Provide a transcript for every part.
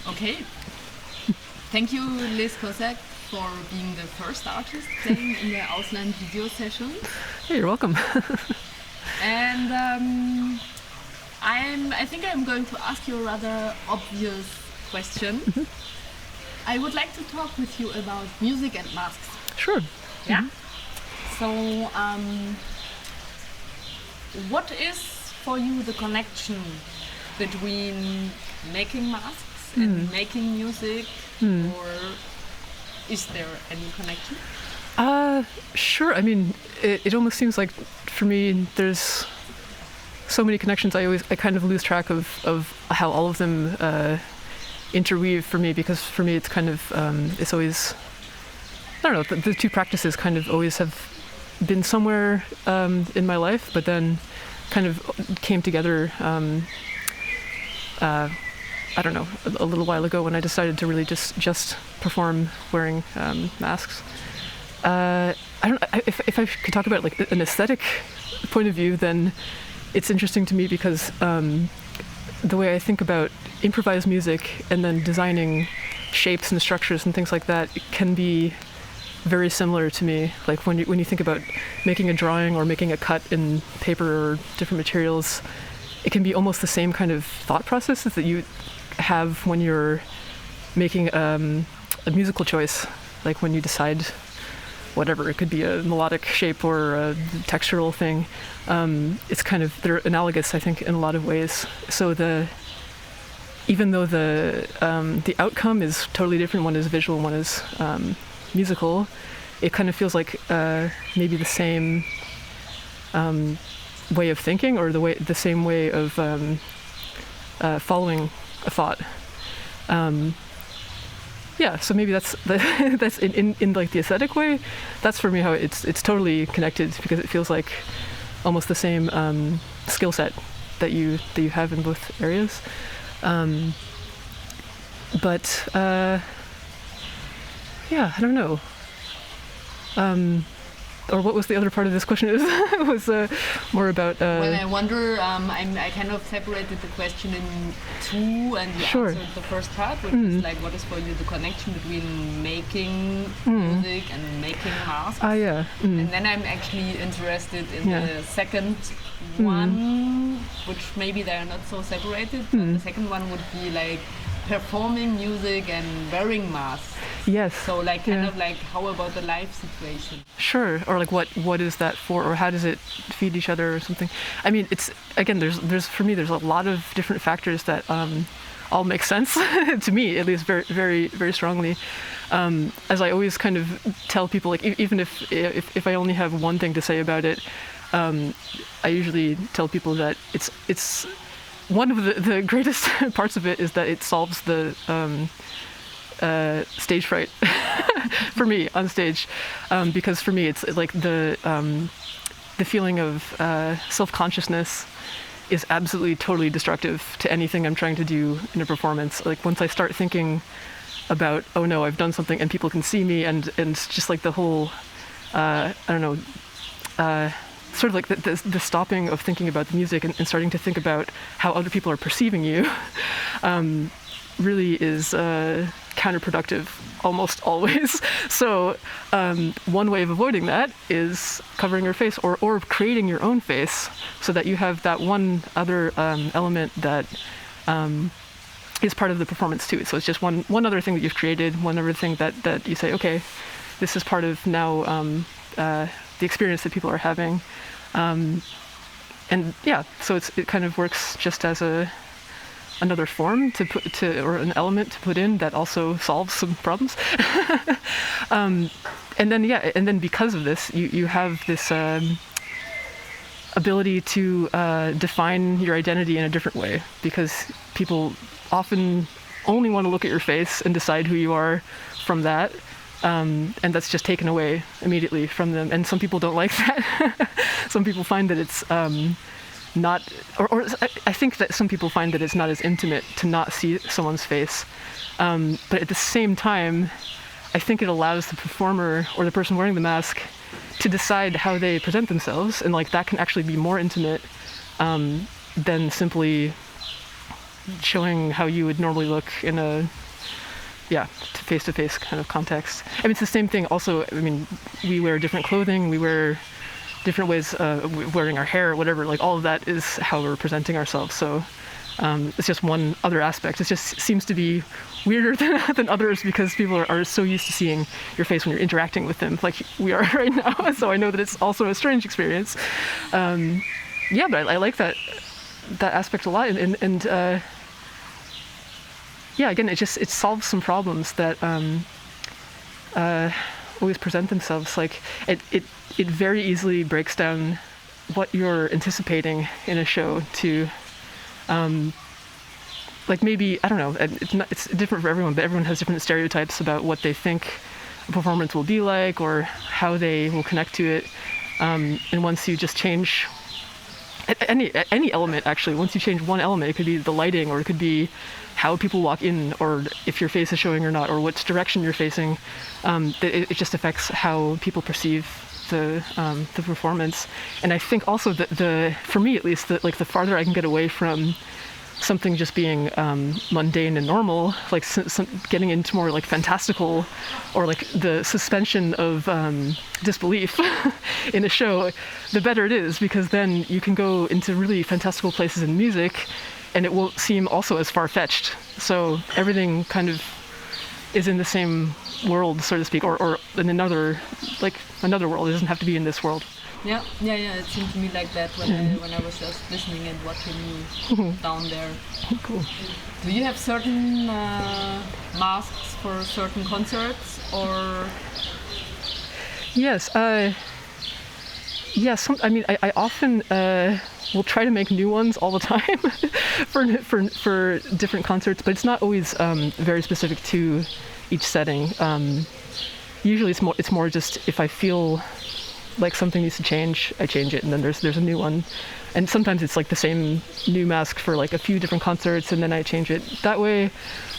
Okay. Thank you, Liz Kosack, for being the first artist playing in the Ausland video session. Hey, you're welcome. And I think I'm going to ask you a rather obvious question. Mm-hmm. I would like to talk with you about music and masks. Sure. Yeah? Mm-hmm. So, what is for you the connection between making masks and making music, or is there any connection? Sure. I mean, it almost seems like for me there's so many connections. I kind of lose track of how all of them interweave for me, because for me it's kind of it's always, I don't know, the two practices kind of always have been somewhere in my life, but then kind of came together I don't know, a little while ago when I decided to really just perform wearing masks. If I could talk about like an aesthetic point of view, then it's interesting to me because the way I think about improvised music and then designing shapes and structures and things like that can be very similar to me. Like when you think about making a drawing or making a cut in paper or different materials, it can be almost the same kind of thought processes that you have when you're making a musical choice. Like when you decide whatever, it could be a melodic shape or a textural thing. It's kind of, they're analogous, I think, in a lot of ways. So even though the outcome is totally different, one is visual, one is musical, it kind of feels like maybe the same way of thinking, or the same way of following a thought. So maybe that's in like the aesthetic way. That's for me how it's totally connected, because it feels like almost the same skill set that you have in both areas. I don't know. Or what was the other part of this question? It was more about... Well, I wonder, I kind of separated the question in two, and you answered the first part, which is like, what is for you the connection between making music and making masks? And then I'm actually interested in the second one, which maybe they are not so separated, but the second one would be like performing music and wearing masks. Yes. So like kind of like, how about the live situation? Sure. Or like what is that for, or how does it feed each other or something? I mean, it's, again, there's for me there's a lot of different factors that all make sense to me, at least very very very strongly. As I always kind of tell people, like even if I only have one thing to say about it, I usually tell people that it's one of the greatest parts of it is that it solves the stage fright for me on stage, because for me it's like the feeling of self-consciousness is absolutely totally destructive to anything I'm trying to do in a performance. Like once I start thinking about, oh no, I've done something and people can see me, and just like the whole sort of like the stopping of thinking about the music and starting to think about how other people are perceiving you really is counterproductive almost always. So one way of avoiding that is covering your face, or creating your own face, so that you have that one other element that is part of the performance too. So it's just one other thing that you've created, one other thing that you say, okay, this is part of now the experience that people are having. So it kind of works just as another form or an element to put in that also solves some problems. And then because of this, you have this ability to define your identity in a different way, because people often only want to look at your face and decide who you are from that. And that's just taken away immediately from them. And some people don't like that. Some people find that it's not, or I think that some people find that it's not as intimate to not see someone's face. But at the same time, I think it allows the performer or the person wearing the mask to decide how they present themselves. And like that can actually be more intimate than simply showing how you would normally look in a face-to-face kind of context. I mean, it's the same thing also. I mean, we wear different clothing, we wear different ways of wearing our hair, whatever. Like all of that is how we're presenting ourselves. So it's just one other aspect. It just seems to be weirder than others, because people are so used to seeing your face when you're interacting with them, like we are right now. So I know that it's also a strange experience. But I like that aspect a lot. And again, it solves some problems that always present themselves. Like it very easily breaks down what you're anticipating in a show to, like maybe, I don't know, it's different for everyone, but everyone has different stereotypes about what they think a performance will be like or how they will connect to it. And once you just change any element actually. Once you change one element, it could be the lighting, or it could be how people walk in, or if your face is showing or not, or which direction you're facing. It just affects how people perceive the performance. And I think also that for me at least, the farther I can get away from something just being mundane and normal, like getting into more like fantastical, or like the suspension of disbelief in a show, the better it is, because then you can go into really fantastical places in music and it won't seem also as far-fetched. So everything kind of is in the same world, so to speak, or in another world. It doesn't have to be in this world. Yeah. It seemed to me like that when I was just listening and watching you down there. Cool. Do you have certain masks for certain concerts, or? Yes. Yes. I often will try to make new ones all the time for different concerts, but it's not always very specific to each setting. Usually, it's more just if I feel like something needs to change, I change it, and then there's a new one. And sometimes it's like the same new mask for like a few different concerts, and then I change it that way.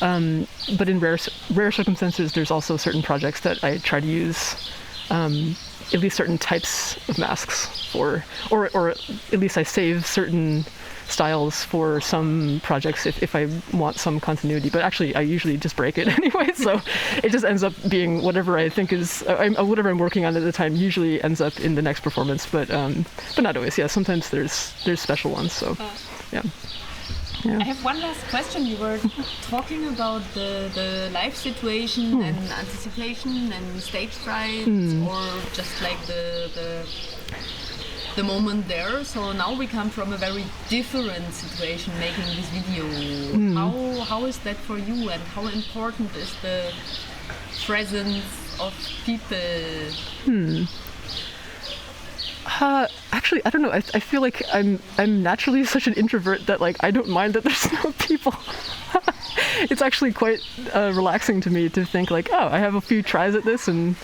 But in rare circumstances, there's also certain projects that I try to use at least certain types of masks for, or at least I save certain styles for some projects if I want some continuity. But actually, I usually just break it anyway, so it just ends up being whatever I think is whatever I'm working on at the time. Usually ends up in the next performance, but not always. Yeah, sometimes there's special ones. So yeah. I have one last question. You were talking about the live situation and anticipation and stage fright, or just like the moment there. So now we come from a very different situation making this video. How is that for you, and how important is the presence of people? Actually, I don't know. I feel like I'm naturally such an introvert that like I don't mind that there's no people. It's actually quite relaxing to me to think like, oh, I have a few tries at this and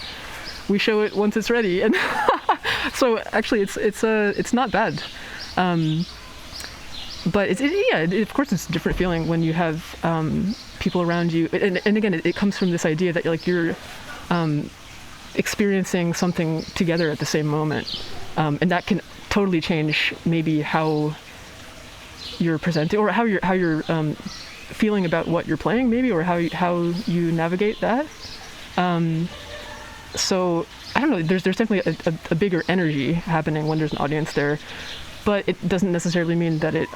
we show it once it's ready. And so actually, it's not bad. But of course, it's a different feeling when you have people around you. And again, it comes from this idea that like you're experiencing something together at the same moment. And that can totally change maybe how you're presenting, or how you're feeling about what you're playing, maybe, or how you navigate that. So I don't know. There's definitely a bigger energy happening when there's an audience there, but it doesn't necessarily mean that it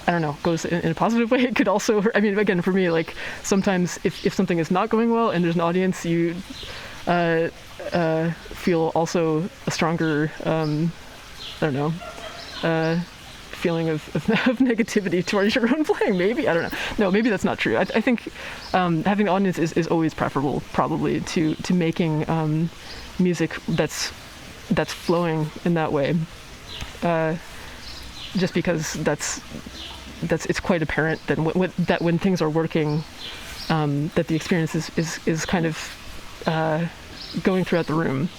I don't know, goes in a positive way. It could also, I mean, again, for me, like sometimes if something is not going well and there's an audience, you feel also a stronger, feeling of negativity towards your own playing, maybe. I don't know. No, maybe that's not true. I think having an audience is always preferable, probably, to making music that's flowing in that way. Just because it's quite apparent that when things are working, that the experience is kind of going throughout the room.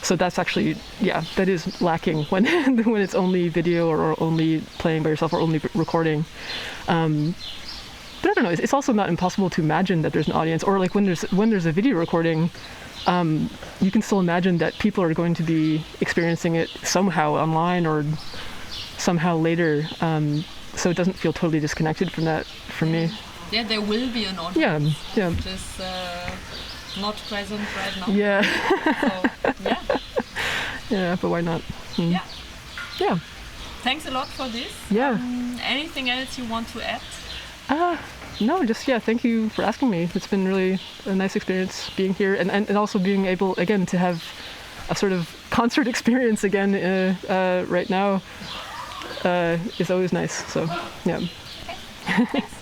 So that's actually, that is lacking when it's only video or only playing by yourself or only recording. But I don't know. It's also not impossible to imagine that there's an audience, or like when there's a video recording, you can still imagine that people are going to be experiencing it somehow online or somehow later. So it doesn't feel totally disconnected from that for me. Yeah, there will be an audience. Yeah. Just not present right now. Yeah. So, yeah. Yeah, but why not? Yeah. Yeah. Thanks a lot for this. Yeah. Anything else you want to add? No, just thank you for asking me. It's been really a nice experience being here, and also being able again to have a sort of concert experience again right now is always nice. So yeah. Okay. Thanks.